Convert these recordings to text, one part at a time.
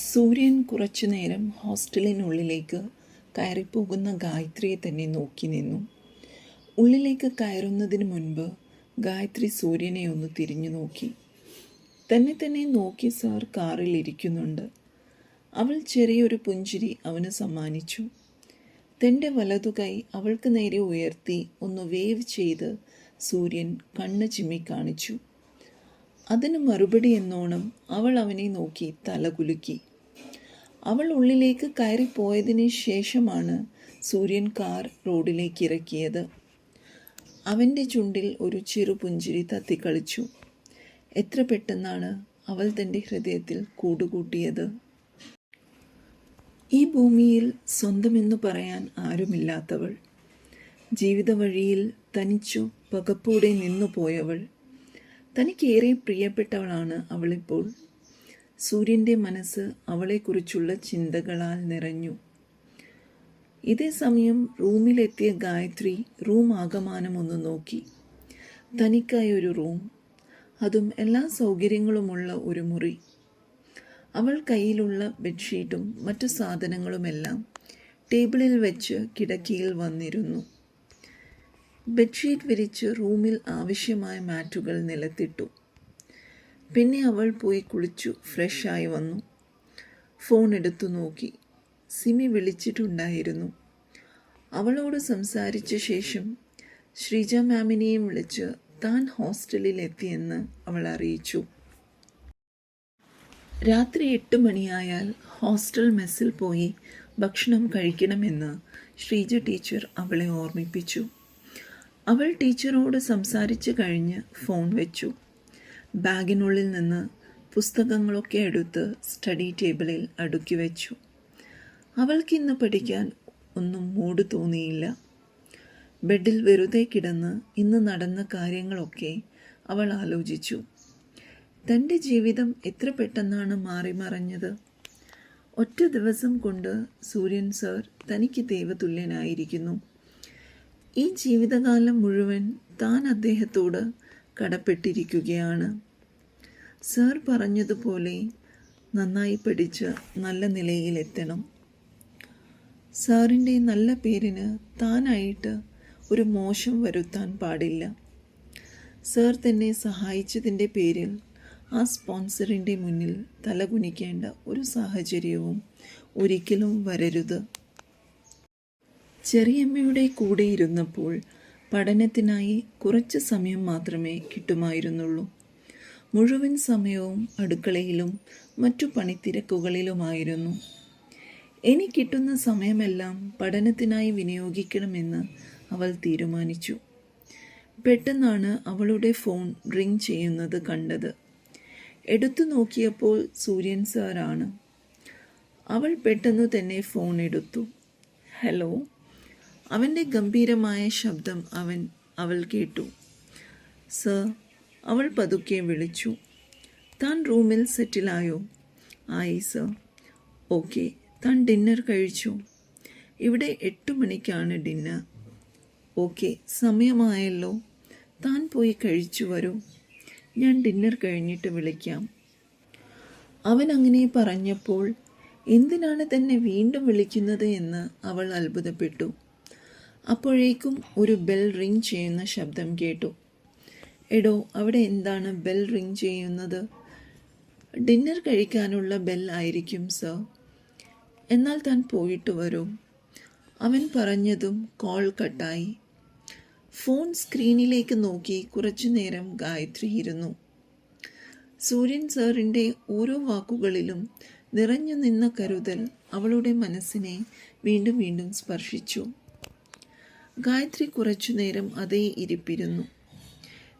സൂര്യൻ കുറച്ചുനേരം ഹോസ്റ്റലിനുള്ളിലേക്ക് കയറിപ്പോകുന്ന ഗായത്രിയെ തന്നെ നോക്കി നിന്നു. ഉള്ളിലേക്ക് കയറുന്നതിന് മുൻപ് ഗായത്രി സൂര്യനെ ഒന്ന് തിരിഞ്ഞു നോക്കി. തന്നെ നോക്കി സാർ കാറിൽ ഇരിക്കുന്നുണ്ട്. അവൾ ചെറിയൊരു പുഞ്ചിരി അവന് സമ്മാനിച്ചു. തൻ്റെ വലതുകൈ അവൾക്ക് നേരെ ഉയർത്തി ഒന്ന് വേവ് ചെയ്ത് സൂര്യൻ കണ്ണ് ചിമ്മി കാണിച്ചു. അതിന് മറുപടി എന്നോണം അവൾ അവനെ നോക്കി തലകുലുക്കി. അവൾ ഉള്ളിലേക്ക് കയറിപ്പോയതിന് ശേഷമാണ് സൂര്യൻ കാർ റോഡിലേക്ക് ഇറക്കിയത്. അവൻ്റെ ചുണ്ടിൽ ഒരു ചെറുപുഞ്ചിരി തത്തിക്കളിച്ചു. എത്ര പെട്ടെന്നാണ് അവൾ തൻ്റെ ഹൃദയത്തിൽ കൂടുകൂട്ടിയത്. ഈ ഭൂമിയിൽ സ്വന്തമെന്നു പറയാൻ ആരുമില്ലാത്തവൾ, ജീവിത വഴിയിൽ തനിച്ചു പകപ്പോടെ നിന്നുപോയവൾ, തനിക്കേറെ പ്രിയപ്പെട്ടവളാണ് അവളിപ്പോൾ. സൂര്യൻ്റെ മനസ്സ് അവളെക്കുറിച്ചുള്ള ചിന്തകളാൽ നിറഞ്ഞു. ഇതേ സമയം റൂമിലെത്തിയ ഗായത്രി റൂം ആകമാനം ഒന്ന് നോക്കി. തനിക്കായി ഒരു റൂം, അതും എല്ലാ സൗകര്യങ്ങളുമുള്ള ഒരു മുറി. അവൾ കയ്യിലുള്ള ബെഡ്ഷീറ്റും മറ്റു സാധനങ്ങളുമെല്ലാം ടേബിളിൽ വെച്ച് കിടക്കയിൽ വന്നിരുന്നു. ബെഡ്ഷീറ്റ് വിരിച്ച് റൂമിൽ ആവശ്യമായ മാറ്റുകൾ നിലത്തിട്ടു. പിന്നെ അവൾ പോയി കുളിച്ചു ഫ്രഷായി വന്നു. ഫോൺ എടുത്തു നോക്കി. സിമി വിളിച്ചിട്ടുണ്ടായിരുന്നു. അവളോട് സംസാരിച്ച ശേഷം ശ്രീജ മാമിനെയും വിളിച്ച് താൻ ഹോസ്റ്റലിൽ എത്തിയെന്ന് അവൾ അറിയിച്ചു. രാത്രി 8 മണിയായാൽ ഹോസ്റ്റൽ മെസ്സിൽ പോയി ഭക്ഷണം കഴിക്കണമെന്ന് ശ്രീജ ടീച്ചർ അവളെ ഓർമ്മിപ്പിച്ചു. അവൾ ടീച്ചറോട് സംസാരിച്ചു കഴിഞ്ഞ് ഫോൺ വെച്ചു. ബാഗിനുള്ളിൽ നിന്ന് പുസ്തകങ്ങളൊക്കെ എടുത്ത് സ്റ്റഡി ടേബിളിൽ അടുക്കി വെച്ചു. അവൾക്കിന്ന് പഠിക്കാൻ ഒന്നും മൂഡ് തോന്നിയില്ല. ബെഡിൽ വെറുതെ കിടന്ന് ഇന്ന് നടന്ന കാര്യങ്ങളൊക്കെ അവൾ ആലോചിച്ചു. തൻ്റെ ജീവിതം എത്ര പെട്ടെന്നാണ് മാറിമറിഞ്ഞത്. ഒറ്റ ദിവസം കൊണ്ട് സൂര്യൻ സാർ തനിക്ക് ദൈവതുല്യനായിരിക്കുന്നു. ഈ ജീവിതകാലം മുഴുവൻ താൻ അദ്ദേഹത്തോട് കടപ്പെട്ടിരിക്കുകയാണ്. സാർ പറഞ്ഞതുപോലെ നന്നായി പഠിച്ച് നല്ല നിലയിലെത്തണം. സാറിൻ്റെ നല്ല പേരിന് താനായിട്ട് ഒരു മോശം വരുത്താൻ പാടില്ല. സാർ തന്നെ സഹായിച്ചതിൻ്റെ പേരിൽ ആ സ്പോൺസറിൻ്റെ മുന്നിൽ തലകുനിക്കേണ്ട ഒരു സാഹചര്യവും ഒരിക്കലും വരരുത്. ചെറിയമ്മയുടെ കൂടെ ഇരുന്നപ്പോൾ പഠനത്തിനായി കുറച്ച് സമയം മാത്രമേ കിട്ടുമായിരുന്നുള്ളൂ. മുഴുവൻ സമയവും അടുക്കളയിലും മറ്റു പണിത്തിരക്കുകളിലുമായിരുന്നു. ഇനി കിട്ടുന്ന സമയമെല്ലാം പഠനത്തിനായി വിനിയോഗിക്കണമെന്ന് അവൾ തീരുമാനിച്ചു. പെട്ടെന്നാണ് അവളുടെ ഫോൺ റിംഗ് ചെയ്യുന്നത് കണ്ടത്. എടുത്തു നോക്കിയപ്പോൾ സൂര്യൻ സാറാണ്. അവൾ പെട്ടെന്നു തന്നെ ഫോൺ എടുത്തു. ഹലോ. അവൻ്റെ ഗംഭീരമായ ശബ്ദം അവൾ കേട്ടു. സർ, അവൾ പതുക്കെ വിളിച്ചു. താൻ റൂമിൽ സെറ്റിലായോ? ആയി സർ. ഓക്കെ. താൻ ഡിന്നർ കഴിച്ചു? ഇവിടെ 8 മണിക്കാണ് ഡിന്നർ. ഓക്കെ, സമയമായല്ലോ. താൻ പോയി കഴിച്ചു വരൂ. ഞാൻ ഡിന്നർ കഴിഞ്ഞിട്ട് വിളിക്കാം. അവൻ അങ്ങനെ പറഞ്ഞപ്പോൾ എന്തിനാണ് തന്നെ വീണ്ടും വിളിക്കുന്നത് എന്ന് അവൾ അത്ഭുതപ്പെട്ടു. അപ്പോഴേക്കും ഒരു ബെൽ റിംഗ് ചെയ്യുന്ന ശബ്ദം കേട്ടു. എടോ, അവിടെ എന്താണ് ബെൽ റിംഗ് ചെയ്യുന്നത്? ഡിന്നർ കഴിക്കാനുള്ള ബെൽ ആയിരിക്കും സർ. എന്നാൽ താൻ പോയിട്ട് വരൂ. അവൻ പറഞ്ഞതും കോൾ കട്ടായി. ഫോൺ സ്ക്രീനിലേക്ക് നോക്കി കുറച്ചു നേരം ഗായത്രി ഇരുന്നു. സൂര്യൻ സാറിൻ്റെ ഓരോ വാക്കുകളിലും നിറഞ്ഞു നിന്ന കരുതൽ അവളുടെ മനസ്സിനെ വീണ്ടും വീണ്ടും സ്പർശിച്ചു. ഗായത്രി കുറച്ചു നേരം അതേ ഇരിപ്പിരുന്നു.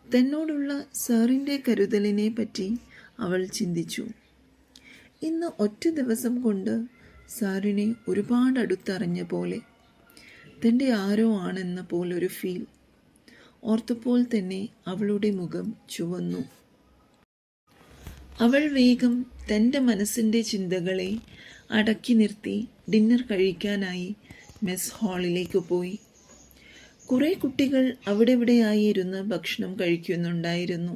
തന്നോടുള്ള സാറിൻ്റെ കരുതലിനെ പറ്റി അവൾ ചിന്തിച്ചു. ഇന്ന് ഒറ്റ ദിവസം കൊണ്ട് സാറിനെ ഒരുപാട് അടുത്തറിഞ്ഞ പോലെ, തൻ്റെ ആരോ ആണെന്ന പോലൊരു ഫീൽ. ഓർത്തപ്പോൾ തന്നെ അവളുടെ മുഖം ചുവന്നു. അവൾ വേഗം തൻ്റെ മനസ്സിൻ്റെ ചിന്തകളെ അടക്കി നിർത്തി ഡിന്നർ കഴിക്കാനായി മെസ് ഹാളിലേക്ക് പോയി. കുറേ കുട്ടികൾ അവിടെ ഇവിടെയായി ഇരുന്ന് ഭക്ഷണം കഴിക്കുന്നുണ്ടായിരുന്നു.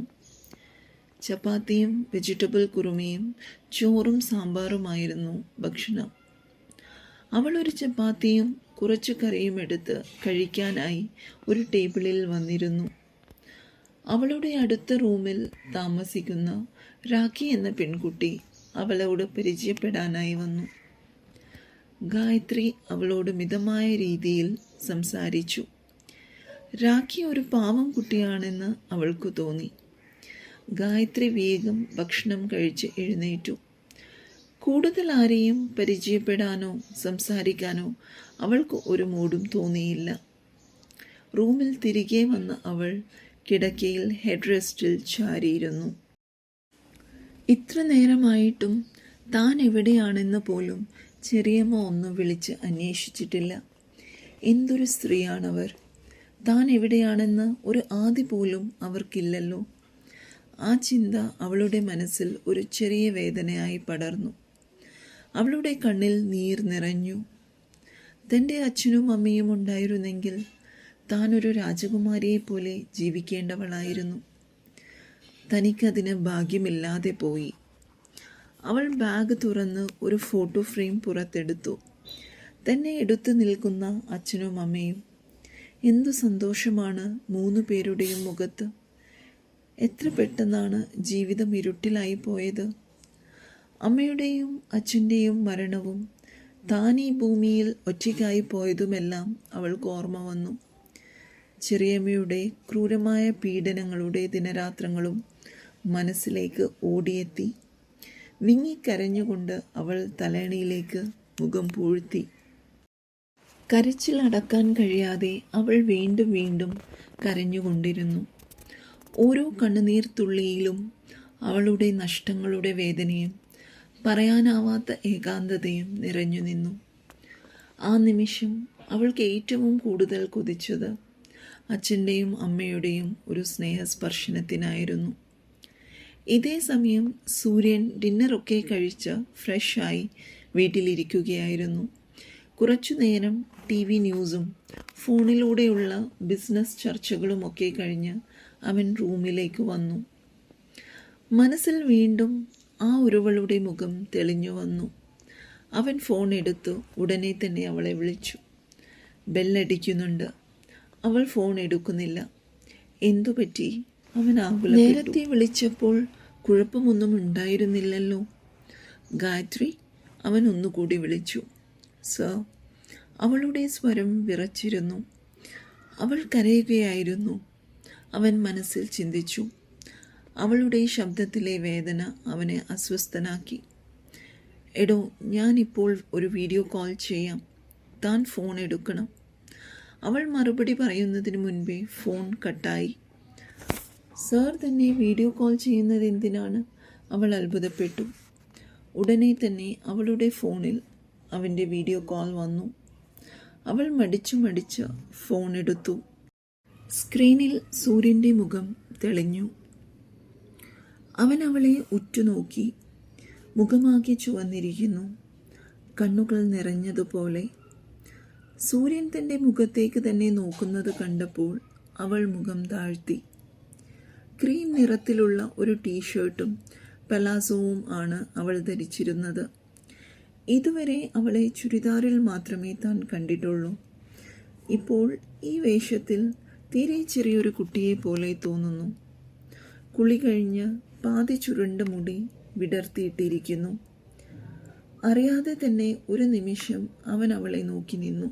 ചപ്പാത്തിയും വെജിറ്റബിൾ കുറുമയും ചോറും സാമ്പാറുമായിരുന്നു ഭക്ഷണം. അവൾ ഒരു ചപ്പാത്തിയും കുറച്ചു കറിയും എടുത്ത് കഴിക്കാനായി ഒരു ടേബിളിൽ വന്നിരുന്നു. അവളുടെ അടുത്ത റൂമിൽ താമസിക്കുന്ന രാഖി എന്ന പെൺകുട്ടി അവളോട് പരിചയപ്പെടാനായി വന്നു. ഗായത്രി അവളോട് മിതമായ രീതിയിൽ സംസാരിച്ചു. രാഖി ഒരു പാവം കുട്ടിയാണെന്ന് അവൾക്ക് തോന്നി. ഗായത്രി വേഗം ഭക്ഷണം കഴിച്ച് എഴുന്നേറ്റു. കൂടുതൽ ആരെയും പരിചയപ്പെടാനോ സംസാരിക്കാനോ അവൾക്ക് ഒരു മൂഡും തോന്നിയില്ല. റൂമിൽ തിരികെ വന്ന അവൾ കിടക്കയിൽ ഹെഡ് റെസ്റ്റിൽ ചാരിയിരുന്നു. ഇത്ര നേരമായിട്ടും താൻ എവിടെയാണെന്ന് പോലും ചെറിയമ്മ ഒന്നും വിളിച്ച് അന്വേഷിച്ചിട്ടില്ല. എന്തൊരു സ്ത്രീയാണവർ! താൻ എവിടെയാണെന്ന് ഒരു ആദി പോലും അവർക്കില്ലല്ലോ. ആ ചിന്ത അവളുടെ മനസ്സിൽ ഒരു ചെറിയ വേദനയായി പടർന്നു. അവളുടെ കണ്ണിൽ നീർ നിറഞ്ഞു. തൻ്റെ അച്ഛനും അമ്മയും ഉണ്ടായിരുന്നെങ്കിൽ താനൊരു രാജകുമാരിയെപ്പോലെ ജീവിക്കേണ്ടവളായിരുന്നു. തനിക്കതിന് ഭാഗ്യമില്ലാതെ പോയി. അവൾ ബാഗ് തുറന്ന് ഒരു ഫോട്ടോ ഫ്രെയിം പുറത്തെടുത്തു. തന്നെ എടുത്തു നിൽക്കുന്ന അച്ഛനും അമ്മയും. എന്തു സന്തോഷമാണ് 3 പേരുടെയും മുഖത്ത്! എത്ര പെട്ടെന്നാണ് ജീവിതം ഇരുട്ടിലായി പോയത്. അമ്മയുടെയും അച്ഛൻ്റെയും മരണവും താൻ ഈ ഭൂമിയിൽ ഒറ്റയ്ക്കായി പോയതുമെല്ലാം അവൾക്ക് ഓർമ്മ വന്നു. ചെറിയമ്മയുടെ ക്രൂരമായ പീഡനങ്ങളുടെ ദിനരാത്രങ്ങളും മനസ്സിലേക്ക് ഓടിയെത്തി. വിങ്ങിക്കരഞ്ഞുകൊണ്ട് അവൾ തലയണയിലേക്ക് മുഖം പൂഴ്ത്തി. കരച്ചിൽ അടക്കാൻ കഴിയാതെ അവൾ വീണ്ടും വീണ്ടും കരഞ്ഞുകൊണ്ടിരുന്നു. ഓരോ കണ്ണുനീർ തുള്ളിയിലും അവളുടെ നഷ്ടങ്ങളുടെ വേദനയും പറയാനാവാത്ത ഏകാന്തതയും നിറഞ്ഞു നിന്നു. ആ നിമിഷം അവൾക്ക് ഏറ്റവും കൂടുതൽ കൊതിച്ചത് അച്ഛൻ്റെയും അമ്മയുടെയും ഒരു സ്നേഹസ്പർശനത്തിനായിരുന്നു. ഇതേ സമയം സൂര്യൻ ഡിന്നറൊക്കെ കഴിച്ച് ഫ്രഷായി വീട്ടിലിരിക്കുകയായിരുന്നു. കുറച്ചു നേരം TV ന്യൂസും ഫോണിലൂടെയുള്ള ബിസിനസ് ചർച്ചകളുമൊക്കെ കഴിഞ്ഞ് അവൻ റൂമിലേക്ക് വന്നു. മനസ്സിൽ വീണ്ടും ആ ഒരുവളുടെ മുഖം തെളിഞ്ഞു വന്നു. അവൻ ഫോൺ എടുത്തു ഉടനെ തന്നെ അവളെ വിളിച്ചു. ബെല്ലടിക്കുന്നുണ്ട്. അവൾ ഫോൺ എടുക്കുന്നില്ല. എന്തുപറ്റി? അവൻ ആകുലപ്പെട്ടു. നേരത്തെ വിളിച്ചപ്പോൾ കുഴപ്പമൊന്നും ഉണ്ടായിരുന്നില്ലല്ലോ. ഗായത്രി, അവൻ ഒന്നുകൂടി വിളിച്ചു. സർ. അവളുടെ സ്വരം വിറച്ചിരുന്നു. അവൾ കരയുകയായിരുന്നു. അവൻ മനസ്സിൽ ചിന്തിച്ചു. അവളുടെ ശബ്ദത്തിലെ വേദന അവനെ അസ്വസ്ഥനാക്കി. എടോ, ഞാനിപ്പോൾ ഒരു വീഡിയോ കോൾ ചെയ്യാം. താൻ ഫോൺ എടുക്കണം. അവൾ മറുപടി പറയുന്നതിന് മുൻപേ ഫോൺ കട്ടായി. സർ തന്നെ വീഡിയോ കോൾ ചെയ്യുന്നത് എന്തിനാണ്? അവൾ അത്ഭുതപ്പെട്ടു. ഉടനെ തന്നെ അവളുടെ ഫോണിൽ അവൻ്റെ വീഡിയോ കോൾ വന്നു. അവൾ മടിച്ചു ഫോൺ എടുത്തു. സ്ക്രീനിൽ സൂര്യൻ്റെ മുഖം തെളിഞ്ഞു. അവൻ അവളെ ഉറ്റുനോക്കി. മുഖമാകെ ചുവന്നിരിക്കുന്നു. കണ്ണുകൾ നിറഞ്ഞതുപോലെ. സൂര്യൻ തൻ്റെ മുഖത്തേക്ക് തന്നെ നോക്കുന്നത് കണ്ടപ്പോൾ അവൾ മുഖം താഴ്ത്തി. ക്രീം നിറത്തിലുള്ള ഒരു ടീഷർട്ടും പലാസോവും ആണ് അവൾ ധരിച്ചിരുന്നത്. ഇതുവരെ അവളെ ചുരിദാറിൽ മാത്രമേ താൻ കണ്ടിട്ടുള്ളൂ. ഇപ്പോൾ ഈ വേഷത്തിൽ തീരെ ചെറിയൊരു കുട്ടിയെ പോലെ തോന്നുന്നു. കുളി കഴിഞ്ഞ് പാതി ചുരുണ്ട മുടി വിടർത്തിയിട്ടിരിക്കുന്നു. അറിയാതെ തന്നെ ഒരു നിമിഷം അവൻ അവളെ നോക്കി നിന്നു.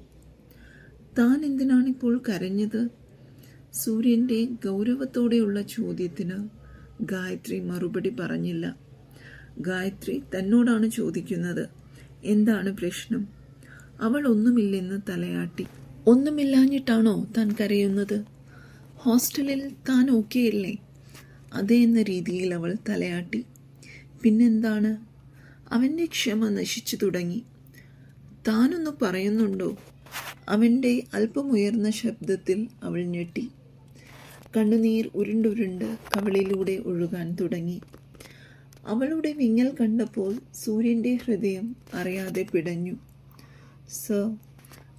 താൻ എന്തിനാണിപ്പോൾ കരഞ്ഞത്? സൂര്യൻ്റെ ഗൗരവത്തോടെയുള്ള ചോദ്യത്തിന് ഗായത്രി മറുപടി പറഞ്ഞില്ല. ഗായത്രി തന്നോടാണ് ചോദിക്കുന്നത്. എന്താണ് പ്രശ്നം? അവൾ ഒന്നുമില്ലെന്ന് തലയാട്ടി. ഒന്നുമില്ലാഞ്ഞിട്ടാണോ താൻ കരയുന്നത്? ഹോസ്റ്റലിൽ താൻ ഓക്കെയല്ലേ? അതേ എന്ന രീതിയിൽ അവൾ തലയാട്ടി. പിന്നെന്താണ്? അവൻ്റെ ക്ഷമ നശിച്ചു തുടങ്ങി. താനൊന്ന് പറയുന്നുണ്ടോ? അവൻ്റെ അല്പമുയർന്ന ശബ്ദത്തിൽ അവൾ ഞെട്ടി. കണ്ണുനീർ ഉരുണ്ടുരുണ്ട് കവളിലൂടെ ഒഴുകാൻ തുടങ്ങി. അവളുടെ വിങ്ങൽ കണ്ടപ്പോൾ സൂര്യൻ്റെ ഹൃദയം അറിയാതെ പിടഞ്ഞു. സർ.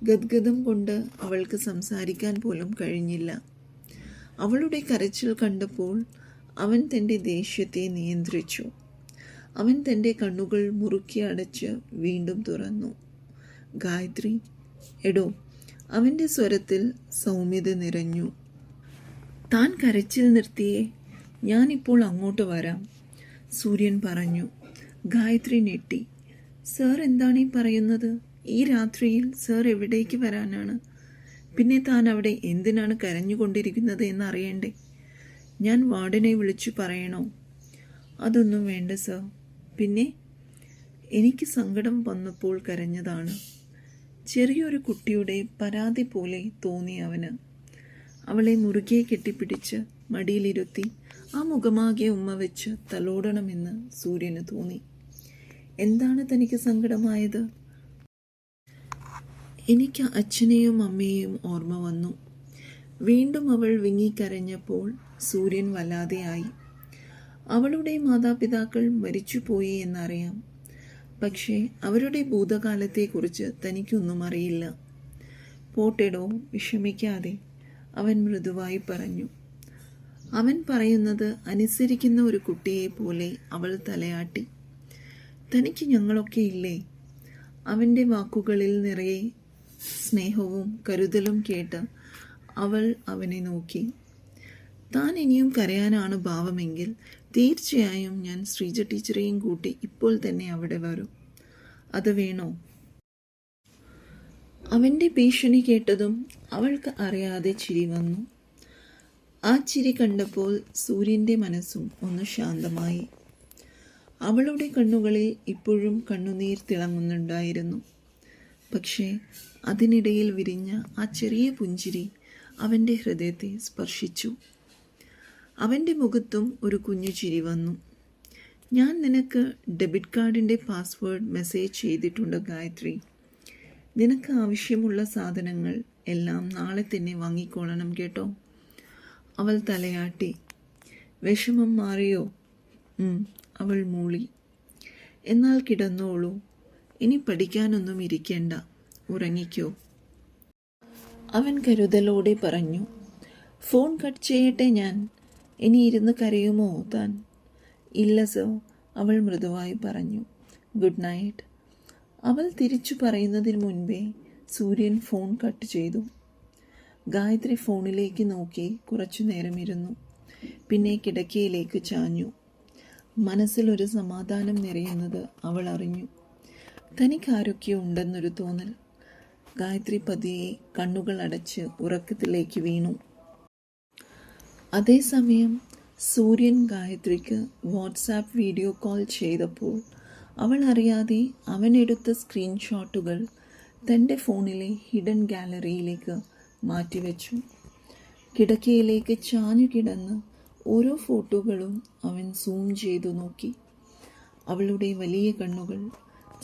ഗദ്ഗദം കൊണ്ട് അവൾക്ക് സംസാരിക്കാൻ പോലും കഴിഞ്ഞില്ല. അവളുടെ കരച്ചിൽ കണ്ടപ്പോൾ അവൻ തൻ്റെ ദേഷ്യത്തെ നിയന്ത്രിച്ചു. അവൻ തൻ്റെ കണ്ണുകൾ മുറുക്കി അടച്ച് വീണ്ടും തുറന്നു. ഗായത്രി, എടോ. അവൻ്റെ സ്വരത്തിൽ സൗമ്യത നിറഞ്ഞു. താൻ കരച്ചിൽ നിർത്തിയേ, ഞാനിപ്പോൾ അങ്ങോട്ട് വരാം, സൂര്യൻ പറഞ്ഞു. ഗായത്രി ഞെട്ടി. സർ എന്താണ് ഈ പറയുന്നത്? ഈ രാത്രിയിൽ സർ എവിടേക്ക് വരാനാണ്? പിന്നെ താൻ അവിടെ എന്തിനാണ് കരഞ്ഞുകൊണ്ടിരിക്കുന്നത് എന്നറിയണ്ടേ? ഞാൻ വാർഡനെ വിളിച്ചു പറയണോ? അതൊന്നും വേണ്ട സർ. പിന്നെ എനിക്ക് സങ്കടം വന്നപ്പോൾ കരഞ്ഞതാണ്. ചെറിയൊരു കുട്ടിയുടെ പരാതി പോലെ തോന്നി അവന്. അവളെ മുറുകെ കെട്ടിപ്പിടിച്ച് മടിയിലിരുത്തി ആ മുഖമാകെ ഉമ്മ വെച്ച് തലോടണമെന്ന് സൂര്യന് തോന്നി. എന്താണ് തനിക്ക് സങ്കടമായത്? എനിക്ക് അച്ഛനെയും അമ്മയെയും ഓർമ്മ വന്നു. വീണ്ടും അവൾ വിങ്ങിക്കരഞ്ഞപ്പോൾ സൂര്യൻ വല്ലാതെയായി. അവളുടെ മാതാപിതാക്കൾ മരിച്ചുപോയി എന്നറിയാം. പക്ഷേ അവരുടെ ഭൂതകാലത്തെക്കുറിച്ച് തനിക്കൊന്നും അറിയില്ല. പോട്ടെടോ, വിഷമിക്കാതെ, അവൻ മൃദുവായി പറഞ്ഞു. അവൻ പറയുന്നത് അനുസരിക്കുന്ന ഒരു കുട്ടിയെ പോലെ അവൾ തലയാട്ടി. തനിക്ക് ഞങ്ങളൊക്കെ ഇല്ലേ? അവൻ്റെ വാക്കുകളിൽ നിറയെ സ്നേഹവും കരുതലും കേട്ട് അവൾ അവനെ നോക്കി. താൻ ഇനിയും കരയാനാണ് ഭാവമെങ്കിൽ തീർച്ചയായും ഞാൻ ശ്രീജ ടീച്ചറെയും കൂട്ടി ഇപ്പോൾ തന്നെ അവിടെ വരും. അത് വേണോ? അവൻ്റെ ഭീഷണി കേട്ടതും അവൾക്ക് അറിയാതെ ചിരി വന്നു. ആ ചിരി കണ്ടപ്പോൾ സൂര്യൻ്റെ മനസ്സും ഒന്ന് ശാന്തമായി. അവളുടെ കണ്ണുകളിൽ ഇപ്പോഴും കണ്ണുനീർ തിളങ്ങുന്നുണ്ടായിരുന്നു. പക്ഷേ അതിനിടയിൽ വിരിഞ്ഞ ആ ചെറിയ പുഞ്ചിരി അവൻ്റെ ഹൃദയത്തെ സ്പർശിച്ചു. അവൻ്റെ മുഖത്തും ഒരു കുഞ്ഞു ചിരി വന്നു. ഞാൻ നിനക്ക് ഡെബിറ്റ് കാർഡിൻ്റെ പാസ്വേഡ് മെസ്സേജ് ചെയ്തിട്ടുണ്ട് ഗായത്രി. നിനക്ക് ആവശ്യമുള്ള സാധനങ്ങൾ എല്ലാം നാളെ തന്നെ വാങ്ങിക്കൊള്ളണം കേട്ടോ. അവൾ തലയാട്ടി. വിഷമം മാറിയോ? അവൾ മൂളി. എന്നാൽ കിടന്നോളൂ, ഇനി പഠിക്കാനൊന്നും ഇരിക്കേണ്ട, ഉറങ്ങിക്കോ, അവൻ കരുതലോടെ പറഞ്ഞു. ഫോൺ കട്ട് ചെയ്യട്ടെ ഞാൻ? ഇനി ഇരുന്ന് കരയുമോ താൻ? ഇല്ല സർ, അവൾ മൃദുവായി പറഞ്ഞു. Good night. അവൾ തിരിച്ചു പറയുന്നതിന് മുൻപേ സൂര്യൻ ഫോൺ കട്ട് ചെയ്തു. ഗായത്രി ഫോണിലേക്ക് നോക്കി കുറച്ചു നേരം ഇരുന്നു. പിന്നെ കിടക്കയിലേക്ക് ചാഞ്ഞു. മനസ്സിലൊരു സമാധാനം നിറയുന്നത് അവൾ അറിഞ്ഞു. തനിക്ക് ആരൊക്കെയോ ഉണ്ടെന്നൊരു തോന്നൽ. ഗായത്രി പതിയെ കണ്ണുകൾ അടച്ച് ഉറക്കത്തിലേക്ക് വീണു. അതേസമയം സൂര്യൻ ഗായത്രിക്ക് വാട്സാപ്പ് വീഡിയോ കോൾ ചെയ്തപ്പോൾ അവൾ അറിയാതെ അവനെടുത്ത സ്ക്രീൻഷോട്ടുകൾ തൻ്റെ ഫോണിലെ ഹിഡൻ ഗാലറിയിലേക്ക് മാറ്റിവെച്ചു. കിടക്കയിലേക്ക് ചാഞ്ഞു കിടന്ന് ഓരോ ഫോട്ടോകളും അവൻ സൂം ചെയ്തു നോക്കി. അവളുടെ വലിയ കണ്ണുകൾ,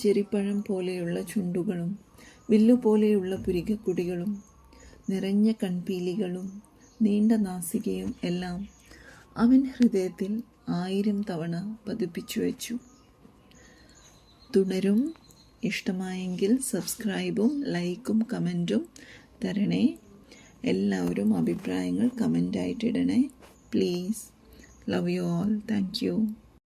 ചെറിപ്പഴം പോലെയുള്ള ചുണ്ടുകളും വില്ലുപോലെയുള്ള പുരികക്കുടികളും നിറഞ്ഞ കൺപീലികളും നീണ്ട നാസികയും എല്ലാം അവൻ ഹൃദയത്തിൽ 1000 തവണ പതിപ്പിച്ചു വെച്ചു. തുടരും. ഇഷ്ടമായെങ്കിൽ സബ്സ്ക്രൈബും ലൈക്കും കമൻറ്റും തരണേ. എല്ലാവരും അഭിപ്രായങ്ങൾ കമൻ്റായിട്ടിടണേ please. Love you all. Thank U.